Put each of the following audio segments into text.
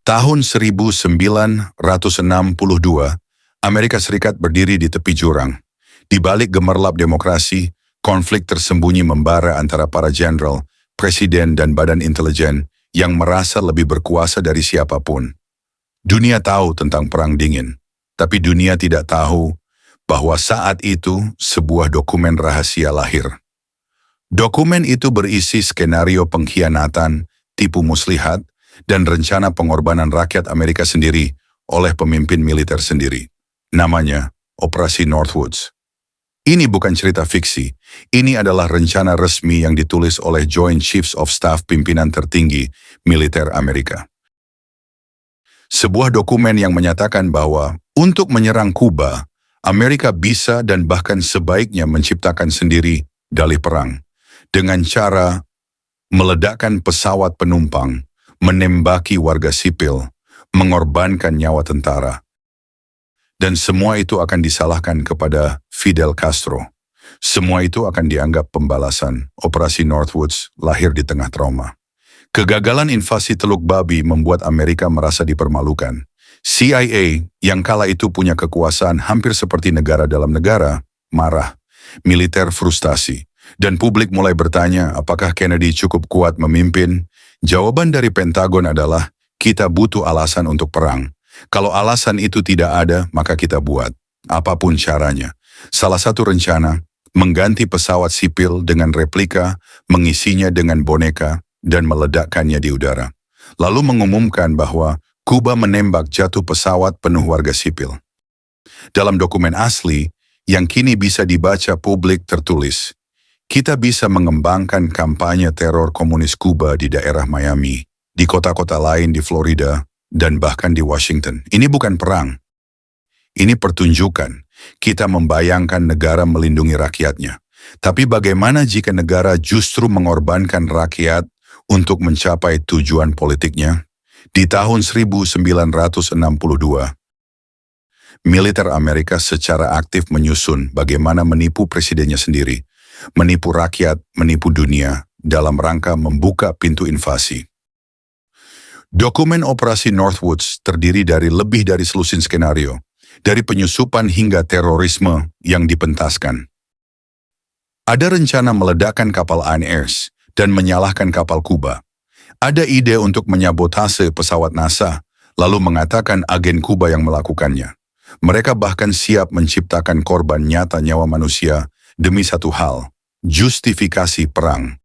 Tahun 1962, Amerika Serikat berdiri di tepi jurang. Di balik gemerlap demokrasi, konflik tersembunyi membara antara para jenderal, presiden dan badan intelijen yang merasa lebih berkuasa dari siapapun. Dunia tahu tentang Perang Dingin, tapi dunia tidak tahu bahwa saat itu sebuah dokumen rahasia lahir. Dokumen itu berisi skenario pengkhianatan, tipu muslihat, dan rencana pengorbanan rakyat Amerika sendiri oleh pemimpin militer sendiri. Namanya Operasi Northwoods. Ini bukan cerita fiksi, ini adalah rencana resmi yang ditulis oleh Joint Chiefs of Staff pimpinan tertinggi militer Amerika. Sebuah dokumen yang menyatakan bahwa untuk menyerang Kuba, Amerika bisa dan bahkan sebaiknya menciptakan sendiri dalih perang dengan cara meledakkan pesawat penumpang, menembaki warga sipil, mengorbankan nyawa tentara. Dan semua itu akan disalahkan kepada Fidel Castro. Semua itu akan dianggap pembalasan. Operasi Northwoods lahir di tengah trauma. Kegagalan invasi Teluk Babi membuat Amerika merasa dipermalukan. CIA yang kala itu punya kekuasaan hampir seperti negara dalam negara, marah. Militer frustasi. Dan publik mulai bertanya apakah Kennedy cukup kuat memimpin. Jawaban dari Pentagon adalah, kita butuh alasan untuk perang. Kalau alasan itu tidak ada, maka kita buat. Apapun caranya. Salah satu rencana, mengganti pesawat sipil dengan replika, mengisinya dengan boneka, dan meledakkannya di udara. Lalu mengumumkan bahwa Kuba menembak jatuh pesawat penuh warga sipil. Dalam dokumen asli, yang kini bisa dibaca publik tertulis, kita bisa mengembangkan kampanye teror komunis Kuba di daerah Miami, di kota-kota lain di Florida, dan bahkan di Washington. Ini bukan perang. Ini pertunjukan. Kita membayangkan negara melindungi rakyatnya. Tapi bagaimana jika negara justru mengorbankan rakyat untuk mencapai tujuan politiknya? Di tahun 1962, militer Amerika secara aktif menyusun bagaimana menipu presidennya sendiri, menipu rakyat, menipu dunia, dalam rangka membuka pintu invasi. Dokumen Operasi Northwoods terdiri dari lebih dari selusin skenario, dari penyusupan hingga terorisme yang dipentaskan. Ada rencana meledakkan kapal ANRS dan menyalahkan kapal Kuba. Ada ide untuk menyabotase pesawat NASA, lalu mengatakan agen Kuba yang melakukannya. Mereka bahkan siap menciptakan korban nyata nyawa manusia demi satu hal, justifikasi perang.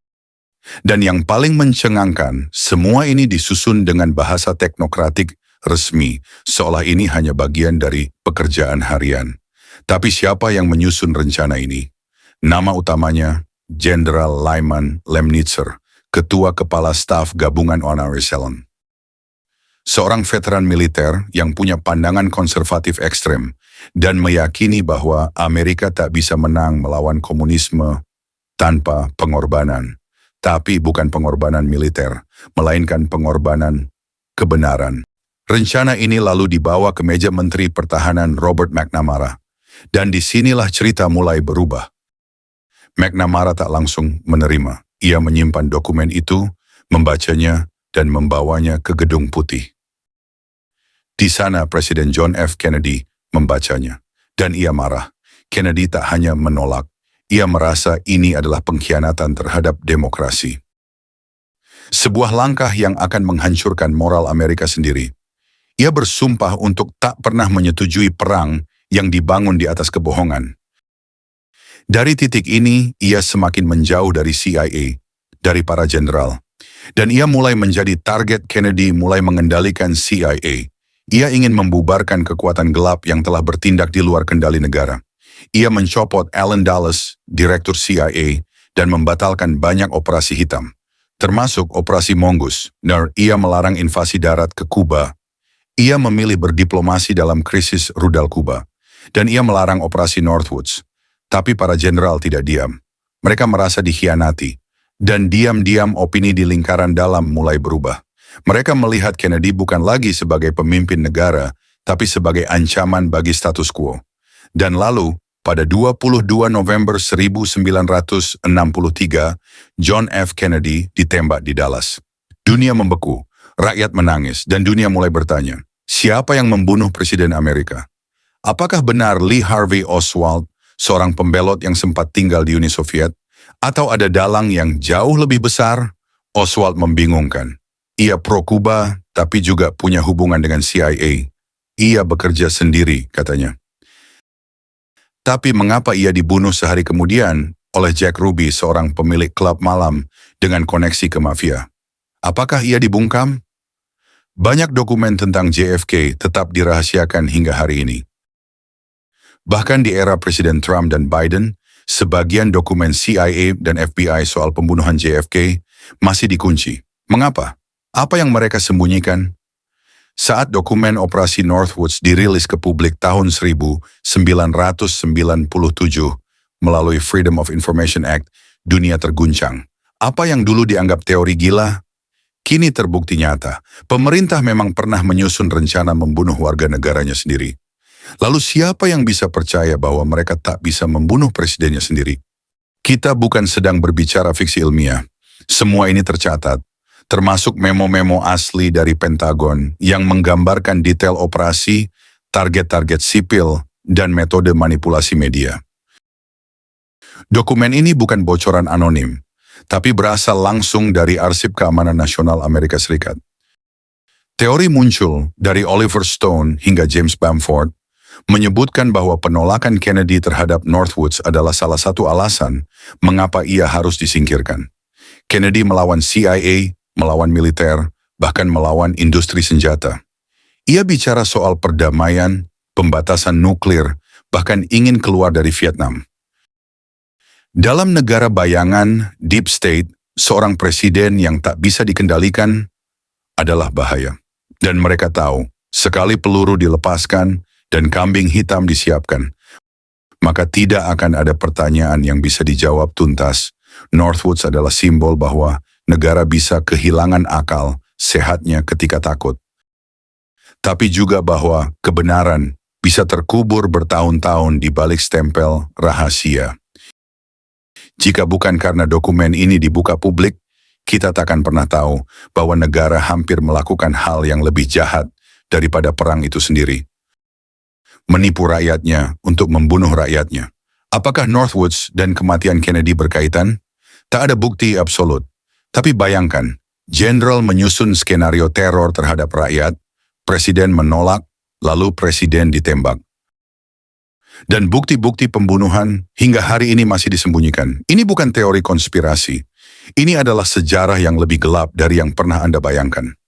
Dan yang paling mencengangkan, semua ini disusun dengan bahasa teknokratik resmi, seolah ini hanya bagian dari pekerjaan harian. Tapi siapa yang menyusun rencana ini? Nama utamanya Jenderal Lyman Lemnitzer, Ketua Kepala Staf Gabungan Honoris Causa. Seorang veteran militer yang punya pandangan konservatif ekstrem dan meyakini bahwa Amerika tak bisa menang melawan komunisme tanpa pengorbanan. Tapi bukan pengorbanan militer, melainkan pengorbanan kebenaran. Rencana ini lalu dibawa ke meja Menteri Pertahanan Robert McNamara. Dan disinilah cerita mulai berubah. McNamara tak langsung menerima. Ia menyimpan dokumen itu, membacanya, dan membawanya ke Gedung Putih. Di sana Presiden John F. Kennedy membacanya. Dan ia marah. Kennedy tak hanya menolak, ia merasa ini adalah pengkhianatan terhadap demokrasi. Sebuah langkah yang akan menghancurkan moral Amerika sendiri. Ia bersumpah untuk tak pernah menyetujui perang yang dibangun di atas kebohongan. Dari titik ini, ia semakin menjauh dari CIA, dari para jenderal. Dan ia mulai menjadi target Kennedy mulai mengendalikan CIA. Ia ingin membubarkan kekuatan gelap yang telah bertindak di luar kendali negara. Ia mencopot Allen Dulles, direktur CIA, dan membatalkan banyak operasi hitam, termasuk operasi Mongoose, dan ia melarang invasi darat ke Kuba. Ia memilih berdiplomasi dalam krisis rudal Kuba, dan ia melarang operasi Northwoods. Tapi para jenderal tidak diam. Mereka merasa dikhianati, dan diam-diam opini di lingkaran dalam mulai berubah. Mereka melihat Kennedy bukan lagi sebagai pemimpin negara, tapi sebagai ancaman bagi status quo. Dan lalu, pada 22 November 1963, John F. Kennedy ditembak di Dallas. Dunia membeku. Rakyat menangis dan dunia mulai bertanya, siapa yang membunuh Presiden Amerika? Apakah benar Lee Harvey Oswald, seorang pembelot yang sempat tinggal di Uni Soviet? Atau ada dalang yang jauh lebih besar? Oswald membingungkan. Ia pro-Kuba, tapi juga punya hubungan dengan CIA. Ia bekerja sendiri, katanya. Tapi mengapa ia dibunuh sehari kemudian oleh Jack Ruby, seorang pemilik klub malam dengan koneksi ke mafia? Apakah ia dibungkam? Banyak dokumen tentang JFK tetap dirahasiakan hingga hari ini. Bahkan di era Presiden Trump dan Biden, sebagian dokumen CIA dan FBI soal pembunuhan JFK masih dikunci. Mengapa? Apa yang mereka sembunyikan? Saat dokumen operasi Northwoods dirilis ke publik tahun 1997 melalui Freedom of Information Act, dunia terguncang. Apa yang dulu dianggap teori gila, kini terbukti nyata. Pemerintah memang pernah menyusun rencana membunuh warga negaranya sendiri. Lalu siapa yang bisa percaya bahwa mereka tak bisa membunuh presidennya sendiri? Kita bukan sedang berbicara fiksi ilmiah. Semua ini tercatat, termasuk memo-memo asli dari Pentagon yang menggambarkan detail operasi, target-target sipil, dan metode manipulasi media. Dokumen ini bukan bocoran anonim, tapi berasal langsung dari Arsip Keamanan Nasional Amerika Serikat. Teori muncul dari Oliver Stone hingga James Bamford, menyebutkan bahwa penolakan Kennedy terhadap Northwoods adalah salah satu alasan mengapa ia harus disingkirkan. Kennedy melawan CIA, melawan militer, bahkan melawan industri senjata. Ia bicara soal perdamaian, pembatasan nuklir, bahkan ingin keluar dari Vietnam. Dalam negara bayangan, deep state, seorang presiden yang tak bisa dikendalikan adalah bahaya. Dan mereka tahu, sekali peluru dilepaskan dan kambing hitam disiapkan, maka tidak akan ada pertanyaan yang bisa dijawab tuntas. Northwoods adalah simbol bahwa negara bisa kehilangan akal sehatnya ketika takut. Tapi juga bahwa kebenaran bisa terkubur bertahun-tahun di balik stempel rahasia. Jika bukan karena dokumen ini dibuka publik, kita takkan pernah tahu bahwa negara hampir melakukan hal yang lebih jahat daripada perang itu sendiri. Menipu rakyatnya untuk membunuh rakyatnya. Apakah Northwoods dan kematian Kennedy berkaitan? Tak ada bukti absolut. Tapi bayangkan, jenderal menyusun skenario teror terhadap rakyat, presiden menolak, lalu presiden ditembak. Dan bukti-bukti pembunuhan hingga hari ini masih disembunyikan. Ini bukan teori konspirasi. Ini adalah sejarah yang lebih gelap dari yang pernah Anda bayangkan.